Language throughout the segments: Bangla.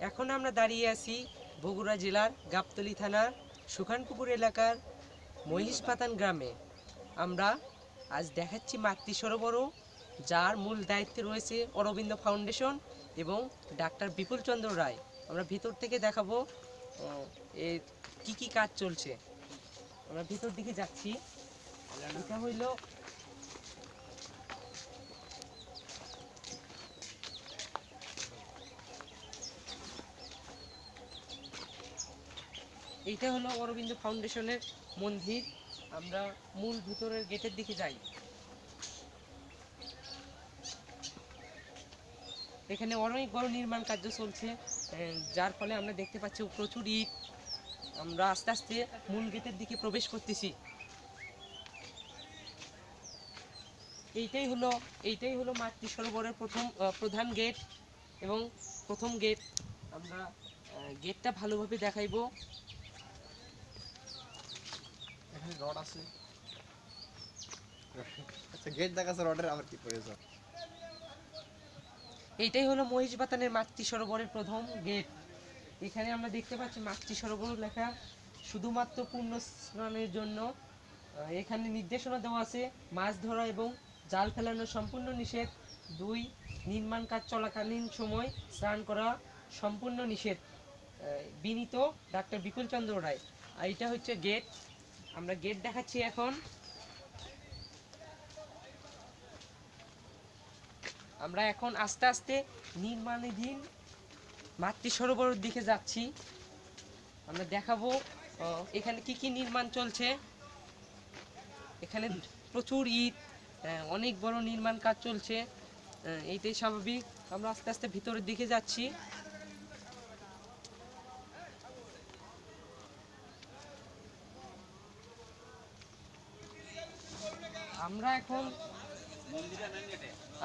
এখন আমরা দাঁড়িয়ে আছি বগুড়া জেলার গাবতলী থানার সুখানপুকুর এলাকার মহিষপাতান গ্রামে। আমরা আজ দেখাচ্ছি মাতৃ সরোবরও, যার মূল দায়িত্বে রয়েছে অরবিন্দ ফাউন্ডেশন এবং ডাক্তার বিপুল চন্দ্র রায়। আমরা ভিতর থেকে দেখাবো এর কি কাজ চলছে। আমরা ভিতর দিকে যাচ্ছি। এটা হইল এইটা হলো অরবিন্দ ফাউন্ডেশনের মন্দির। আমরা মূল ভিতরের গেটের দিকে যাই। এখানে অনেক বড় নির্মাণ কার্য চলছে, যার ফলে আমরা দেখতে পাচ্ছি প্রচুর ইট। আমরা আস্তে আস্তে মূল গেটের দিকে প্রবেশ করতেছি। এইটাই হলো মাতৃ সরোবরের প্রধান গেট এবং প্রথম গেট। আমরা গেটটা ভালোভাবে দেখাইবো। এখানে রড আছে। আচ্ছা, গেট দেখাছে, রডের আবার কি প্রয়োজন? এইটাই হলো মহিষবাতানের মাতৃ সরোবরের প্রথম গেট। এখানে আমরা দেখতে পাচ্ছি মাতৃ সরোবর লেখা, শুধুমাত্র পূর্ণ স্নানের জন্য। এখানে নির্দেশনা দেওয়া আছে, মাছ ধরা এবং জাল ফেলানো সম্পূর্ণ নিষেধ। 2, নির্মাণ কাজ চলাকালীন সময় স্নান করা সম্পূর্ণ নিষেধ। বিনীত ডাক্তার বিপুল চন্দ্র রায়। আর এটা হচ্ছে গেট। আমরা গেট দেখাচ্ছি এখন। আমরা এখন আস্তে আস্তে নির্মাণাধীন মাতৃ সরোবরের দিকে যাচ্ছি। আমরা দেখাবো এখানে কি নির্মাণ চলছে। এখানে প্রচুর ইট, অনেক বড় নির্মাণ কাজ চলছে। এইটাই স্বাভাবিক। আমরা আস্তে আস্তে ভিতরের দিকে যাচ্ছি।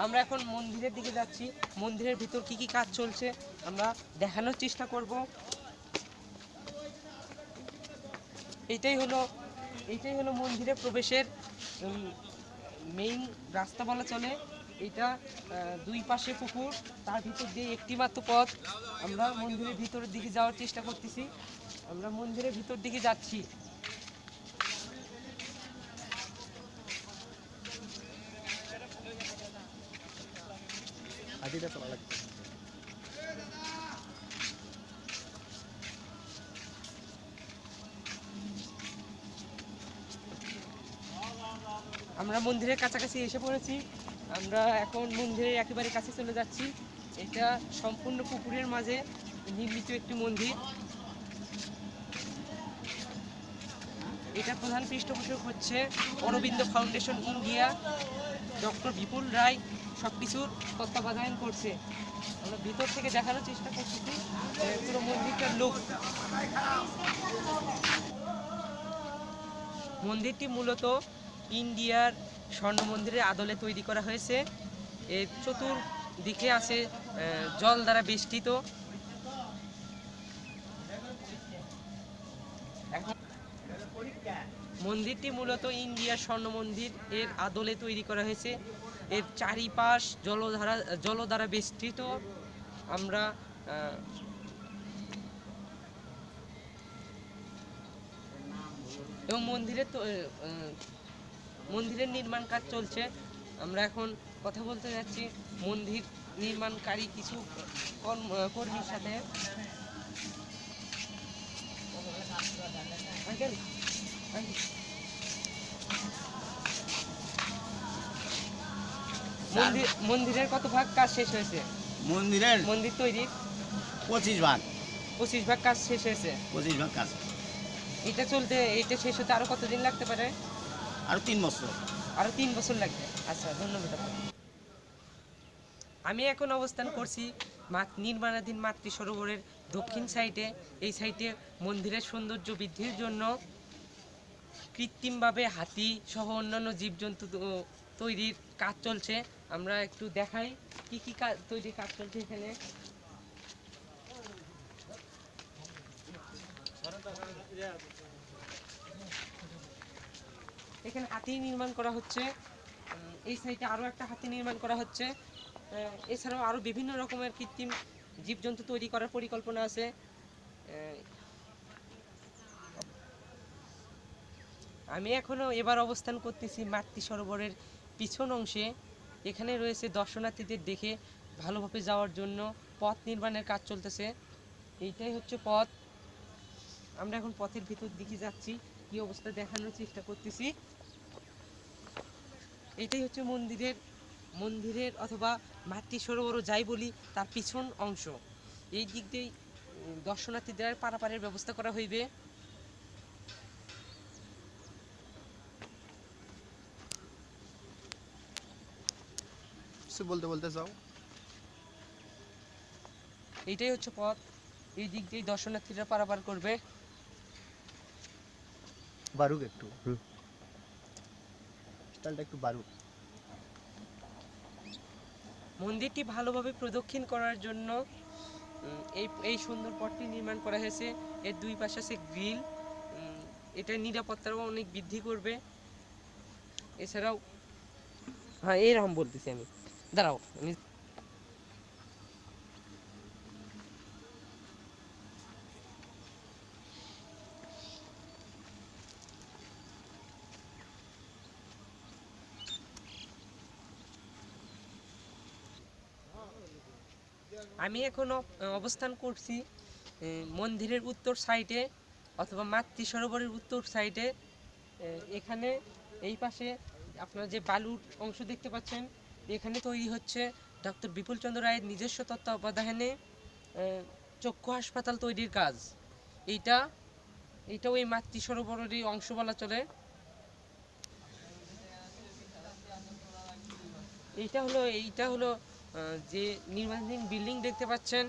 আমরা এখন মন্দিরের দিকে যাচ্ছি। মন্দিরের ভিতর কি কাজ চলছে আমরা দেখানোর চেষ্টা করব। এইটাই হলো মন্দিরে প্রবেশের মেইন রাস্তা বলা চলে। এটা 2 পাশে পুকুর, তার ভিতর দিয়ে একটি মাত্র পথ। আমরা মন্দিরের ভিতরের দিকে যাওয়ার চেষ্টা করতেছি। আমরা মন্দিরের ভিতর দিকে যাচ্ছি। হাতিটা চলা লাগবে। আমরা মন্দিরের কাছাকাছি এসে পড়েছি। আমরা এখন মন্দিরের একেবারে কাছে চলে যাচ্ছি। এটা সম্পূর্ণ পুকুরের মাঝে নির্মিত একটি মন্দির। এটা প্রধান পৃষ্ঠপোষক হচ্ছে অরবিন্দ ফাউন্ডেশন ইন্ডিয়া। ডক্টর বিপুল রায় সব কিছুর তত্ত্বাবধান করছে। আমরা ভিতর থেকে দেখানোর চেষ্টা করতেছি পুরো মন্দিরটার লুক। মন্দিরটি মূলত ইন্ডিয়ার স্বর্ণ মন্দিরের আদলে তৈরি করা হয়েছে। এর চতুর্দিকে আছে জল দ্বারা বেষ্টিত। মন্দিরটি মূলত ইন্ডিয়ার স্বর্ণ মন্দির এর আদলে তৈরি করা হয়েছে। এর চারিপাশ জল দ্বারা বেষ্টিত। আমরা এবং মন্দিরের নির্মাণ কাজ চলছে। আমরা এখন কথা বলতে যাচ্ছি মন্দির নির্মাণকারী কিছু কর্মীর সাথে। মন্দিরের কত ভাগ কাজ শেষ হয়েছে? মন্দির তৈরির 25 ভাগ কাজ শেষ হয়েছে। 25 ভাগ কাজ। এটা শেষ হতে আরো কতদিন লাগতে পারে? আরো 3 বছর। আরো 3 বছর লাগবে। আচ্ছা, ধন্যবাদ আপনাকে। আমি এখন অবস্থান করছি নির্মাণাধীন মাতৃ সরোবরের দক্ষিণ সাইডে। এই সাইডে মন্দিরের সৌন্দর্য বৃদ্ধির জন্য কৃত্রিমভাবে হাতি সহ অন্যান্য জীবজন্তু তৈরির কাজ চলছে। আমরা একটু দেখাই কি তৈরির কাজ চলছে এখানে। এখানে হাতি নির্মাণ করা হচ্ছে। এই সাইডে আরো একটা হাতি নির্মাণ করা হচ্ছে। এছাড়াও আরো বিভিন্ন রকমের কৃত্রিম জীবজন্তু তৈরি করার পরিকল্পনা আছে। আমি এবার অবস্থান করতেছি মাতৃ সরোবরের পিছন অংশে। এখানে রয়েছে দর্শনার্থীদের দেখে ভালোভাবে যাওয়ার জন্য পথ নির্মাণের কাজ চলতেছে। এইটাই হচ্ছে পথ। আমরা এখন পথের ভিতর দিকে যাচ্ছি, কি অবস্থা দেখানোর চেষ্টা করতেছি। এটাই হচ্ছে মন্দিরের অথবা মাতৃ সরোবরও যাই বলি তার পিছন অংশ। এই দিক দিয়েই দর্শনার্থীদের পারাপারের ব্যবস্থা করা হইবে। কিছু বলতে বলতে যাও। এইটাই হচ্ছে পথ, এই দিক দিয়েই দর্শনার্থীরা পারাপার করবে। বারুক একটু স্টাইলটা একটু বারুক। মন্দিরটি ভালোভাবে প্রদক্ষিণ করার জন্য এই সুন্দর পথটি নির্মাণ করা হয়েছে। এর দুই পাশে আছে গ্রিল, এটা নিরাপত্তারও অনেক বৃদ্ধি করবে। এছাড়াও হ্যাঁ এইরকম বলতেছি আমি, দাঁড়াও আমি এখনো অবস্থান করছি মন্দিরের উত্তর সাইডে অথবা মাতৃ সরোবরের উত্তর সাইডে। এখানে এই পাশে আপনারা যে বালুর অংশ দেখতে পাচ্ছেন, এখানে তৈরি হচ্ছে ডক্টর বিপুলচন্দ্র রায়ের নিজস্ব তত্ত্বাবধানে চক্ষু হাসপাতাল তৈরির কাজ। এইটা ওই মাতৃ সরোবরেরই অংশ বলা চলে। এইটা হলো যে নির্মাণাধীন বিল্ডিং দেখতে পাচ্ছেন,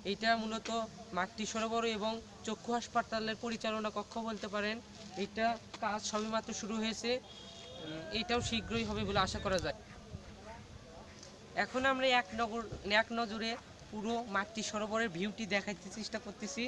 এইটা মূলত মাতৃ সরোবর এবং চক্ষু হাসপাতালের পরিচালনা কক্ষ বলতে পারেন। এটা কাজ সবেমাত্র শুরু হয়েছে, এটাও শীঘ্রই হবে বলে আশা করা যায়। এখন আমরা এক নজরে পুরো মাতৃ সরোবরের ভিউটি দেখাইতে চেষ্টা করতেছি।